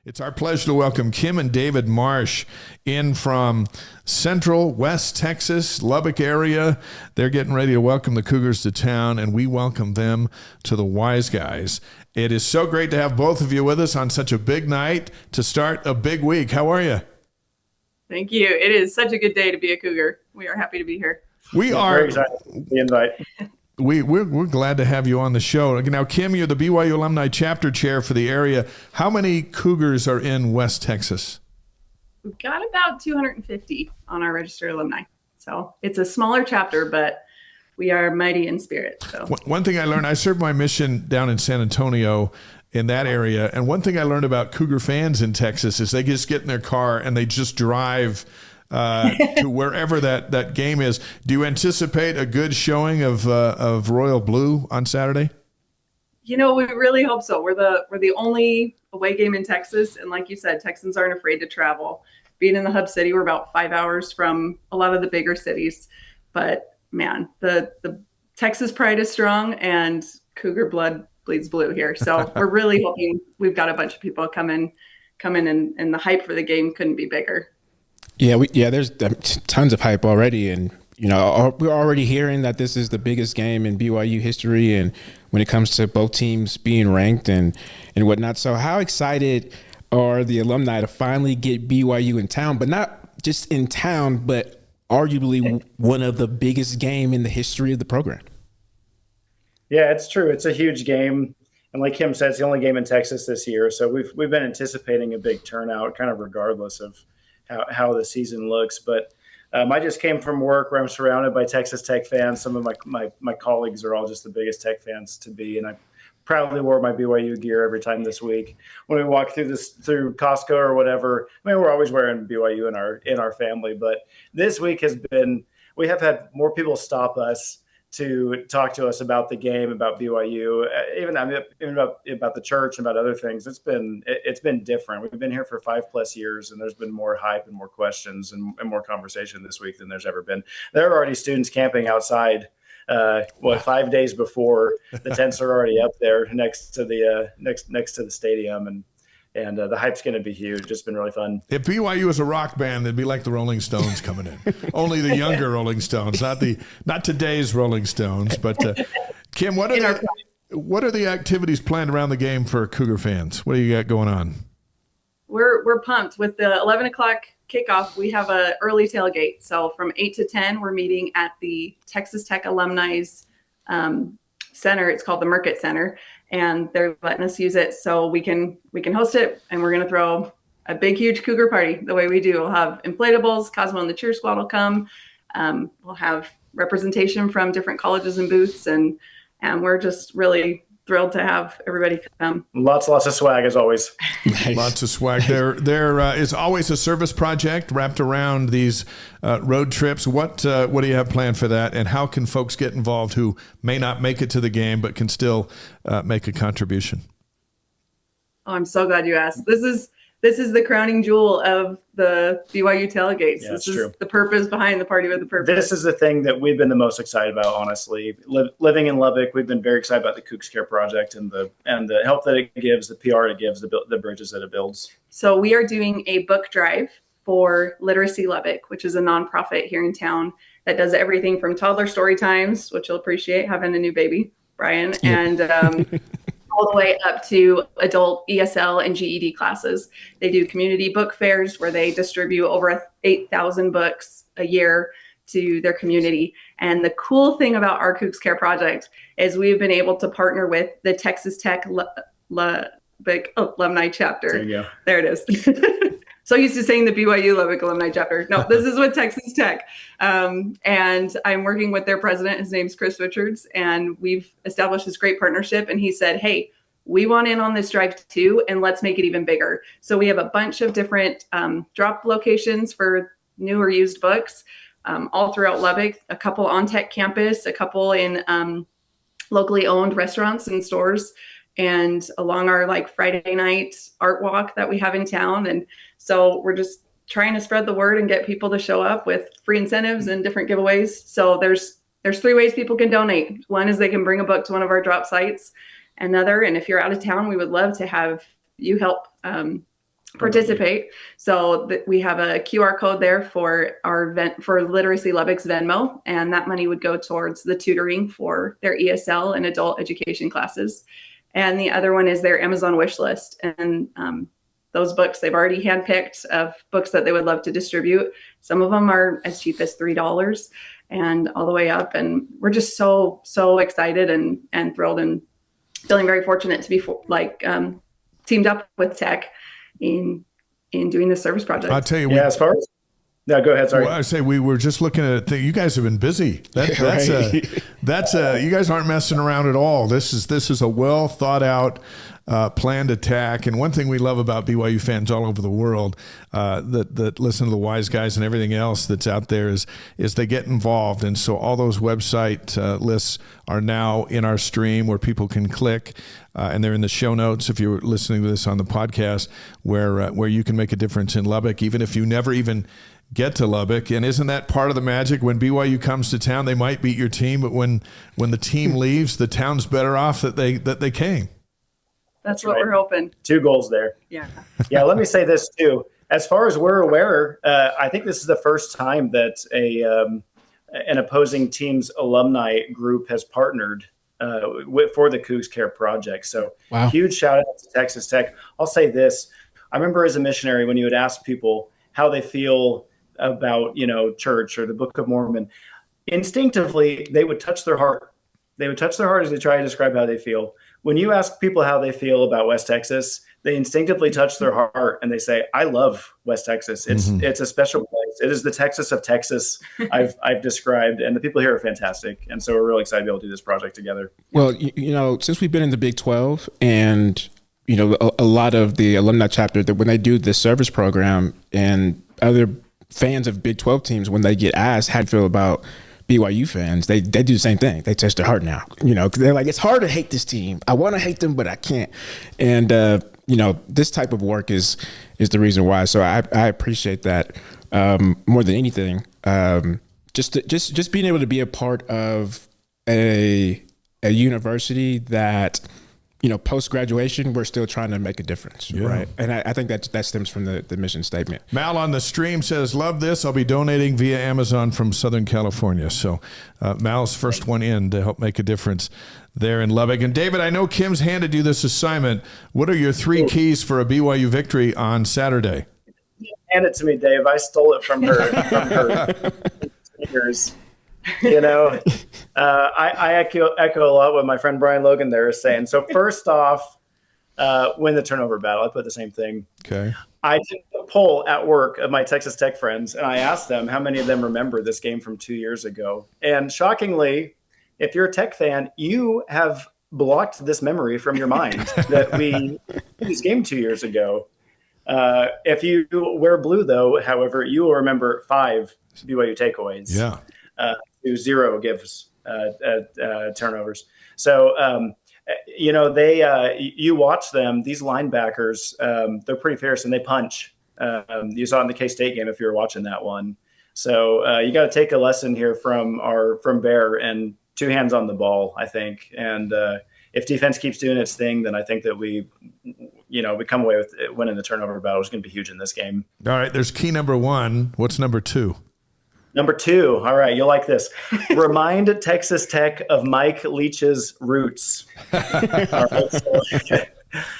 It's our pleasure to welcome Kim and David Marsh in from Central West Texas, Lubbock area. They're getting ready to welcome the Cougars to town, and we welcome them to the Wise Guys. It is so great to have both of you with us on such a big night to start a big week. How are you? Thank you. It is such a good day to be a Cougar. We are happy to be here. We are very excited for the invite. We're glad to have you on the show. Now, Kim, you're the BYU Alumni Chapter Chair for the area. How many Cougars are in West Texas? We've got about 250 on our registered alumni. So it's a smaller chapter, but we are mighty in spirit. So one thing I learned, I served my mission down in San Antonio in that area. And one thing I learned about Cougar fans in Texas is they just get in their car and they just drive to wherever that game is. Do you anticipate a good showing of Royal Blue on Saturday? You know, we really hope so. We're the only away game in Texas, and like you said, Texans aren't afraid to travel. Being in the hub city, we're about 5 hours from a lot of the bigger cities. But man, the Texas pride is strong, and Cougar blood bleeds blue here. So we're really hoping. We've got a bunch of people come in, and the hype for the game couldn't be bigger. Yeah, there's tons of hype already, and we're already hearing that this is the biggest game in BYU history, and when it comes to both teams being ranked and whatnot. So how excited are the alumni to finally get BYU in town, but not just in town, but arguably one of the biggest game in the history of the program? Yeah, it's true. It's a huge game. And like Kim said, it's the only game in Texas this year. So we've been anticipating a big turnout, kind of regardless of how the season looks. But I just came from work where I'm surrounded by Texas Tech fans. Some of my colleagues are all just the biggest Tech fans to be. And I proudly wore my BYU gear every time this week. When we walk through Costco or whatever, I mean, we're always wearing BYU in our family. But this week we have had more people stop us to talk to us about the game, about BYU, even about the church and about other things. It's been different. We've been here for 5+ years, and there's been more hype and more questions and more conversation this week than there's ever been. There are already students camping outside 5 days before the tents are already up there next to the stadium, and the hype's going to be huge. It's been really fun. If BYU was a rock band, they'd be like the Rolling Stones coming in. Only the younger Rolling Stones, not today's Rolling Stones. But Kim, what are the activities planned around the game for Cougar fans? What do you got going on? We're pumped with the 11 o'clock kickoff. We have a early tailgate. So from 8 to 10, we're meeting at the Texas Tech Alumni's center. It's called the Merkett Center, and they're letting us use it so we can host it. And we're going to throw a big, huge Cougar party the way we do. We'll have inflatables. Cosmo and the cheer squad will come. We'll have representation from different colleges and booths, and we're just really thrilled to have everybody come. Lots of swag as always. Nice. Lots of swag. There is always a service project wrapped around these road trips. What do you have planned for that, and how can folks get involved who may not make it to the game but can still make a contribution? Oh, I'm so glad you asked. This is the crowning jewel of the BYU tailgates. Yeah, this is true. The purpose behind the party with the purpose. This is the thing that we've been the most excited about, honestly. Living in Lubbock, we've been very excited about the Cougs Care Project and the help that it gives, the PR it gives, the bridges that it builds. So we are doing a book drive for Literacy Lubbock, which is a nonprofit here in town that does everything from toddler story times, which you'll appreciate having a new baby, Brian, and all the way up to adult ESL and GED classes. They do community book fairs where they distribute over 8,000 books a year to their community. And the cool thing about our Cougs Care Project is we've been able to partner with the Texas Tech Lubbock Alumni Chapter. There you go. There it is. So used to saying the BYU Lubbock Alumni Chapter. No, this is with Texas Tech. And I'm working with their president. His name's Chris Richards. And we've established this great partnership. And he said, hey, we want in on this drive too, and let's make it even bigger. So we have a bunch of different drop locations for new or used books all throughout Lubbock, a couple on Tech campus, a couple in locally owned restaurants and stores, and along our Friday night art walk that we have in town. And so we're just trying to spread the word and get people to show up with free incentives and different giveaways. So there's 3 ways people can donate. One is they can bring a book to one of our drop sites. Another, and if you're out of town, we would love to have you help participate. So we have a QR code there for for Literacy Lubbock's Venmo, and that money would go towards the tutoring for their ESL and adult education classes. And the other one is their Amazon wish list. And those books, they've already handpicked of books that they would love to distribute. Some of them are as cheap as $3 and all the way up. And we're just so excited and thrilled and feeling very fortunate to be teamed up with Tech in doing this service project. I'll tell you. As far as no, go ahead. Sorry. Well, I say we were just looking at it. You guys have been busy. That's you guys aren't messing around at all. This is a well thought out planned attack. And one thing we love about BYU fans all over the world that listen to the wise guys and everything else that's out there is they get involved. And so all those website lists are now in our stream where people can click. And they're in the show notes if you're listening to this on the podcast, where you can make a difference in Lubbock, even if you never even get to Lubbock. And isn't that part of the magic? When BYU comes to town, they might beat your team, but when the team leaves, the town's better off that they came. That's what we're hoping. 2 goals there. Yeah. Yeah. Let me say this too. As far as we're aware, I think this is the first time that an opposing team's alumni group has partnered for the Cougs Care project. So wow. Huge shout out to Texas Tech. I'll say this. I remember as a missionary, when you would ask people how they feel about, church or the Book of Mormon, instinctively, they would touch their heart. They would touch their heart as they try to describe how they feel. When you ask people how they feel about West Texas, they instinctively touch their heart and they say, I love West Texas. It's a special place. It is the Texas of Texas I've described, and the people here are fantastic. And so we're really excited to be able to do this project together. Well, since we've been in the Big 12 and, a lot of the alumni chapter, that when they do the service program and other fans of Big 12 teams, when they get asked how to feel about BYU fans, they do the same thing. They touch their heart now, because they're like, it's hard to hate this team. I want to hate them, but I can't. And, this type of work is the reason why. So I appreciate that more than anything. Just being able to be a part of a university that, post graduation, we're still trying to make a difference, right? And I think that stems from the mission statement. Mal on the stream says, "Love this. I'll be donating via Amazon from Southern California." So Mal's first one in to help make a difference there in Lubbock. And David, I know Kim's handed you this assignment. What are your 3 keys for a BYU victory on Saturday? Hand it to me, Dave. I stole it from her. Fingers. I echo a lot what my friend Brian Logan there is saying. So first off, win the turnover battle. I put the same thing. Okay. I took a poll at work of my Texas Tech friends, and I asked them how many of them remember this game from 2 years ago. And shockingly, if you're a Tech fan, you have blocked this memory from your mind that we played this game 2 years ago. If you wear blue, though, however, you will remember 5 BYU takeaways. Yeah. 0 gives turnovers. So, you watch them, these linebackers, they're pretty fierce and they punch. You saw it in the K-State game if you were watching that one. So you got to take a lesson here from Bear and 2 hands on the ball, I think. And if defense keeps doing its thing, then I think that we come away with it, winning the turnover battle is going to be huge in this game. All right, there's key number 1. What's number 2? Number 2, all right, you'll like this. Remind Texas Tech of Mike Leach's roots. All right, so,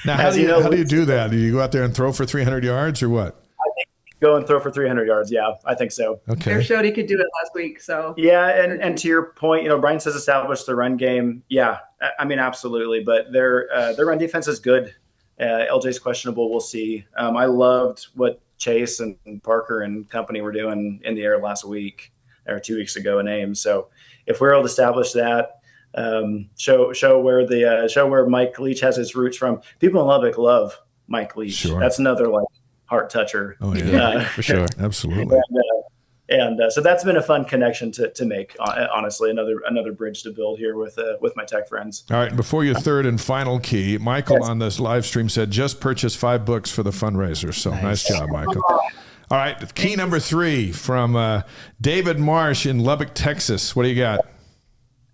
now, how do you do that? Do you go out there and throw for 300 yards or what? I think go and throw for 300 yards. Yeah, I think so. Okay. Bear showed he could do it last week. So yeah, and to your point, Brian says establish the run game. Yeah, I mean absolutely, but their run defense is good. LJ's questionable. We'll see. I loved what Chase and Parker and company were doing in the air last week or 2 weeks ago in Ames. So if we're able to establish that, show where Mike Leach has his roots from. People in Lubbock love Mike Leach. Sure. That's another heart toucher. Oh yeah, for sure, absolutely. And so that's been a fun connection to make. Honestly, another bridge to build here with my Tech friends. All right, before your third and final key, Michael on this live stream said just purchase 5 books for the fundraiser. So nice job, Michael. All right, key number 3 from David Marsh in Lubbock, Texas. What do you got?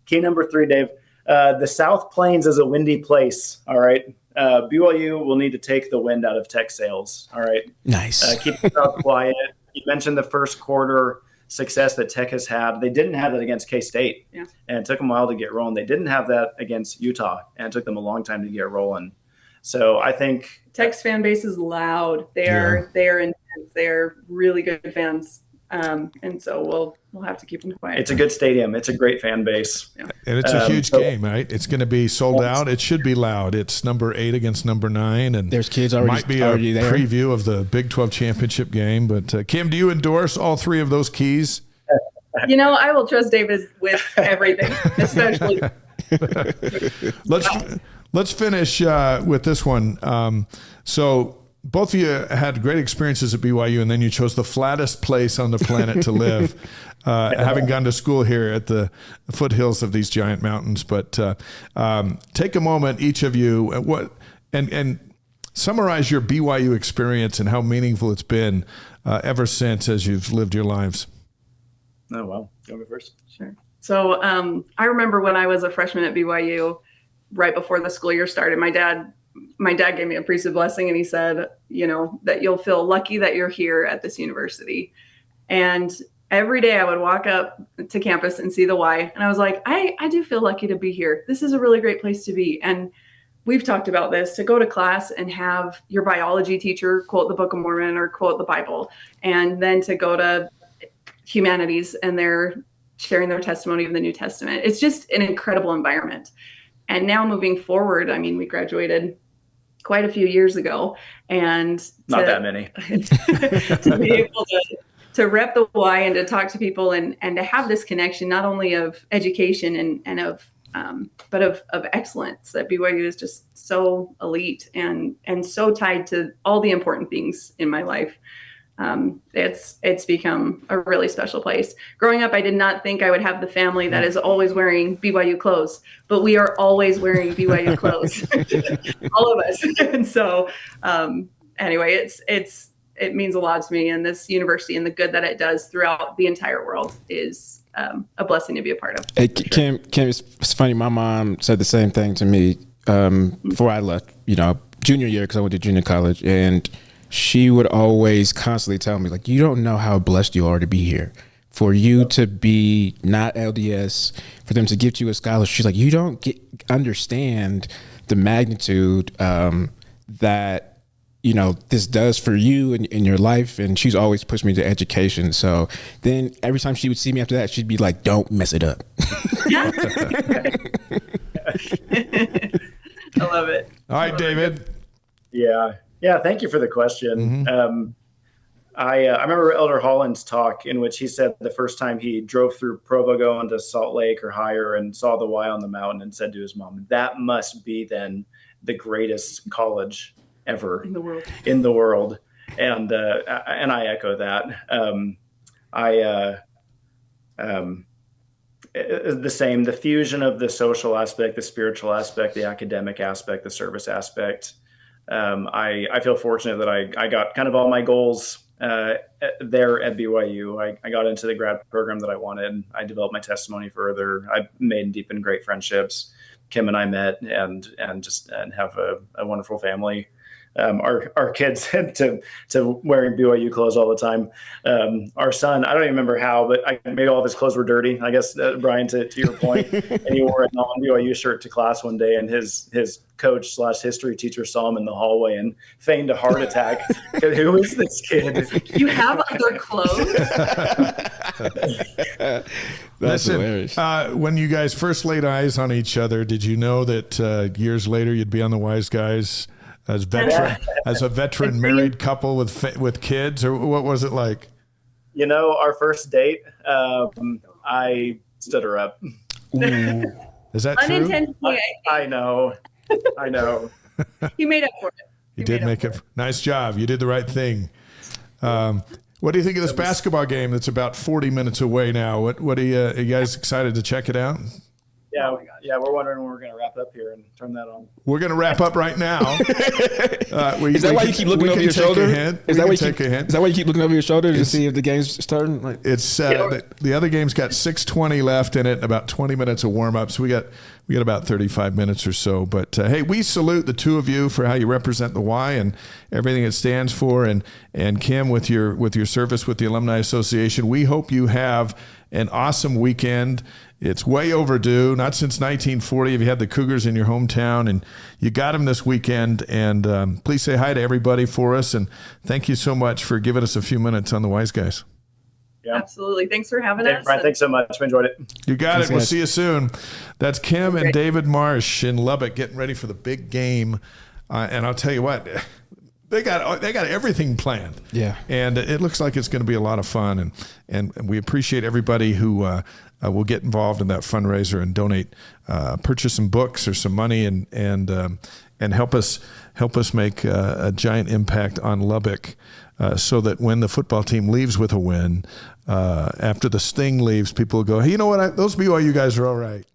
Key number 3, Dave. The South Plains is a windy place. All right. BYU will need to take the wind out of Tech sails. All right. Nice. Keep the crowd quiet. You mentioned the first quarter success that Tech has had. They didn't have that against K-State, and it took them a while to get rolling. They didn't have that against Utah, and it took them a long time to get rolling. So I think Tech's fan base is loud. They are intense. They're really good fans. And so we'll have to keep them quiet. It's a good stadium. It's a great fan base. Yeah. And it's a huge game, right? It's going to be sold out. It should be loud. It's number 8 against number 9. And there's kids already. Might be already a there. preview of the Big 12 championship game. But Kim, do you endorse all 3 of those keys? I will trust David with everything, especially. Let's finish with this one. So both of you had great experiences at BYU, and then you chose the flattest place on the planet to live, having gone to school here at the foothills of these giant mountains. But take a moment, each of you, and summarize your BYU experience and how meaningful it's been ever since as you've lived your lives. Oh, wow. Go me first. Sure. So I remember when I was a freshman at BYU, right before the school year started, my dad gave me a priesthood blessing, and he said, that you'll feel lucky that you're here at this university. And every day I would walk up to campus and see the Y, and I was like, I do feel lucky to be here. This is a really great place to be. And we've talked about this, to go to class and have your biology teacher quote the Book of Mormon or quote the Bible, and then to go to humanities and they're sharing their testimony of the New Testament. It's just an incredible environment. And now moving forward, we graduated quite a few years ago, and not that many. To be able to rep the Y and to talk to people and to have this connection, not only of education and of but of excellence. That BYU is just so elite and so tied to all the important things in my life. It's become a really special place. Growing up, I did not think I would have the family that is always wearing BYU clothes, but we are always wearing BYU clothes, all of us. And so, anyway, it means a lot to me, and this university and the good that it does throughout the entire world is a blessing to be a part of. Hey, Kim, it's funny. My mom said the same thing to me before I left, junior year, because I went to junior college, and she would always constantly tell me, like, you don't know how blessed you are to be here. For you to be not LDS, for them to give you a scholarship, she's like, you don't understand the magnitude that, this does for you in your life. And she's always pushed me to education. So then every time she would see me after that, she'd be like, don't mess it up. I love it. All right, David. Yeah, thank you for the question. Mm-hmm. I remember Elder Holland's talk in which he said the first time he drove through Provo going to Salt Lake or higher and saw the Y on the mountain and said to his mom, that must be then the greatest college ever in the world. And I echo that. The same, the fusion of the social aspect, the spiritual aspect, the academic aspect, the service aspect. I feel fortunate that I got kind of all my goals there at BYU. I got into the grad program that I wanted. I developed my testimony further. I made and deepened great friendships. Kim and I met and have a wonderful family. Our kids to wearing BYU clothes all the time. Our son, I don't even remember how, but I made all of his clothes were dirty. I guess, Brian, to your point, and he wore a non-BYU shirt to class one day, and his coach / history teacher saw him in the hallway and feigned a heart attack. Who is this kid? You have other clothes? That's hilarious. When you guys first laid eyes on each other, did you know that years later you'd be on the Wise Guys as a veteran married couple with kids, or what was it like? Our first date, I stood her up. Ooh. Is that true? Unintentionally. I know. He made up for it. You did make it. Nice job. You did the right thing. What do you think of this basketball game that's about 40 minutes away now? What are you guys excited to check it out? Yeah, Oh my gosh. yeah, we're wondering when we're going to wrap up here and turn that on. We're going to wrap up right now. Is that why you keep looking over your shoulder? Is that why you keep looking over your shoulder to see if the game's starting? Like, it's the other game's got 6:20 left in it, about 20 minutes of warm up. So we got about 35 minutes or so. But hey, we salute the two of you for how you represent the Y and everything it stands for. And Kim, with your service with the Alumni Association, we hope you have an awesome weekend. It's way overdue. Not since 1940 have you had the Cougars in your hometown, and you got them this weekend. And please say hi to everybody for us. And thank you so much for giving us a few minutes on the Wise Guys. Yeah. Absolutely. Thanks for having Hey, us. Brian, thanks so much. We enjoyed it. You got Thanks, it. We'll guys. see you soon. That's Kim and Great. David Marsh in Lubbock getting ready for the big game. And I'll tell you what, they got everything planned. Yeah. And it looks like it's going to be a lot of fun. And we appreciate everybody who will get involved in that fundraiser and donate, purchase some books or some money and help us make a giant impact on Lubbock. So that when the football team leaves with a win, after the sting leaves, people will go, hey, you know what? Those BYU guys are all right.